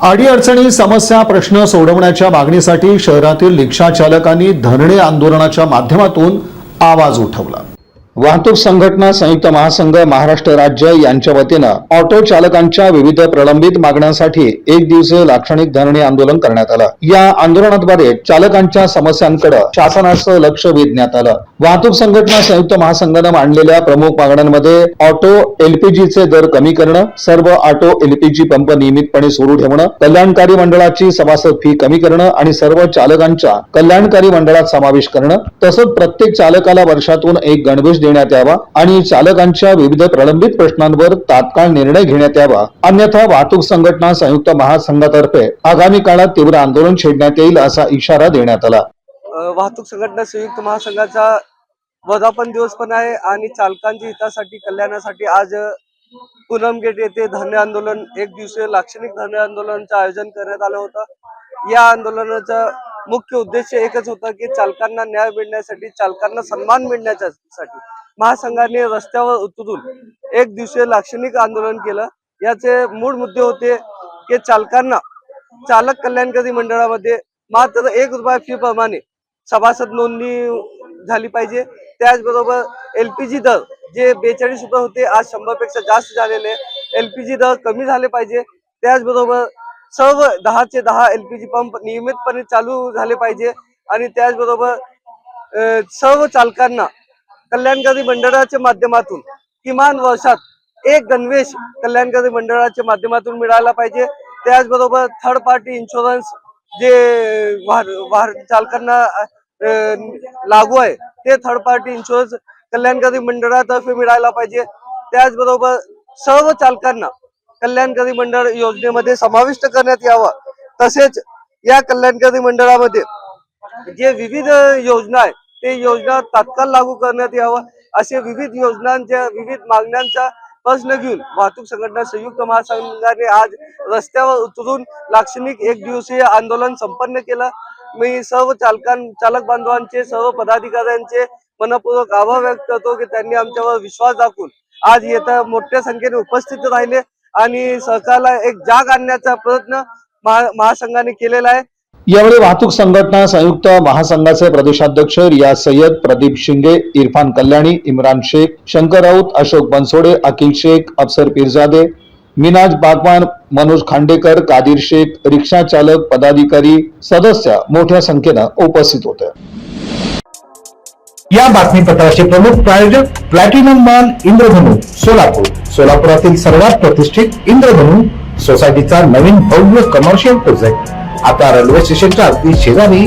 अडीअडचणी समस्या प्रश्न सोडवण्याच्या मागणीसाठी शहरातील रिक्षा चालकांनी धरणे आंदोलनाच्या माध्यमातून आवाज उठवला। वाहतूक संघटना संयुक्त महासंघ महाराष्ट्र राज्य यांच्या वतीनं ऑटो चालकांच्या विविध प्रलंबित मागण्यांसाठी एक दिवसीय लाक्षणिक धरणे आंदोलन करण्यात आलं। या आंदोलनाद्वारे चालकांच्या समस्यांकडे शासनाचं लक्ष वेधण्यात आलं। वाहतूक संघटना संयुक्त महासंघानं मांडलेल्या प्रमुख मागण्यांमध्ये ऑटो एलपीजीचे दर कमी करणं, सर्व ऑटो एलपीजी पंप नियमितपणे सुरू ठेवणं, कल्याणकारी मंडळाची सभासद फी कमी करणं आणि सर्व चालकांच्या कल्याणकारी मंडळात समावेश करणं, तसंच प्रत्येक चालकाला वर्षातून एक गणवेश देण्यात यावा आणि चालकांच्या विविध प्रलंबित प्रश्नांवर तात्काळ निर्णय घेण्यात यावा, अन्यथा वाहतूक संघटना संयुक्त महासंघातर्फे आगामी काळात तीव्र आंदोलन छेडण्यात येईल असा इशारा देण्यात आला। वाहतूक संघटना संयुक्त महासंघाचा वर्धापन दिवस पण आहे आणि चालकांच्या हितासाठी कल्याणासाठी आज पूनम गेट येथे धरणे आंदोलन एक दिवसीय लाक्षणिक धरणे आंदोलनाचं आयोजन करण्यात आलं होतं। या आंदोलनाचा मुख्य उद्देश एकच होता की चालकांना न्याय मिळण्यासाठी, चालकांना सन्मान मिळण्यासाठी महासंघाने रस्त्यावर उतरून एक दिवसीय लाक्षणिक आंदोलन केलं। याचे मूळ मुद्दे होते की चालकांना चालक कल्याणकारी मंडळामध्ये मात्र ₹1 फी प्रमाणे सभासद नोंदणी झाली पाहिजे। त्याचबरोबर एलपीजी दर जे 42 रुपये होते आज 100 पेक्षा जास्त झालेले, एलपीजी दर कमी झाले पाहिजे। त्याचबरोबर सर्व 10 चे 10 एलपीजी पंप नियमितपणे चालू झाले पाहिजे आणि त्याचबरोबर सर्व चालकांना कल्याणकारी मंडळाच्या माध्यमातून किमान वर्षात एक गणवेश कल्याणकारी मंडळाच्या माध्यमातून मिळाला पाहिजे। त्याचबरोबर थर्ड पार्टी इन्शुरन्स जे वाहन चालकांना लागू आहे ते थर्ड पार्टी इन्शुरन्स कल्याणकारी मंडळातर्फे मिळायला पाहिजे। त्याचबरोबर सर्व चालकांना कल्याणकारी मंडळ योजनेमध्ये समाविष्ट करण्यात यावं। तसेच या कल्याणकारी मंडळामध्ये जे विविध योजना आहे ते योजना तात्काळ लागू करण्यात यावं, असे विविध योजनांच्या विविध मागण्यांचा प्रश्न घेऊन वाहतूक संघटना संयुक्त महासंघाने आज रस्त्यावर उतरून लाक्षणिक एक दिवसीय आंदोलन संपन्न केलं। मी सर्व चालक बांधवांचे, सर्व पदाधिकाऱ्यांचे मनपूर्वक आभार व्यक्त करतो की त्यांनी आमच्यावर विश्वास दाखवून आज येत्या मोठ्या संख्येने उपस्थित राहिले आणि सरकारला एक जाग आणण्याचा प्रयत्न महासंघाने केलेला आहे। यावेळी वाहतूक संघटना संयुक्त महासंघाचे प्रदेशाध्यक्ष रियाज सय्यद, प्रदीप शिंगे, इरफान कल्याणी, इम्रान शेख, शंकर राऊत, अशोक बनसोडे, अखिल शेख, अफसर पीरजादे, मिनाज बागवान, मनोज खांडेकर, कादिर शेख, रिक्षा चालक, पदाधिकारी, सदस्य मोठ्या संख्येनं उपस्थित होते। या बातमीपत्राचे प्रमुख प्रायोजक प्लॅटिनम मॉल इंद्रधनु सोलापूर। सोलापुरातील सर्वात प्रतिष्ठित इंद्रधनु सोसायटीचा नवीन भव्य कमर्शियल प्रोजेक्ट आता रेल्वे स्टेशनच्या अगदी शेजारी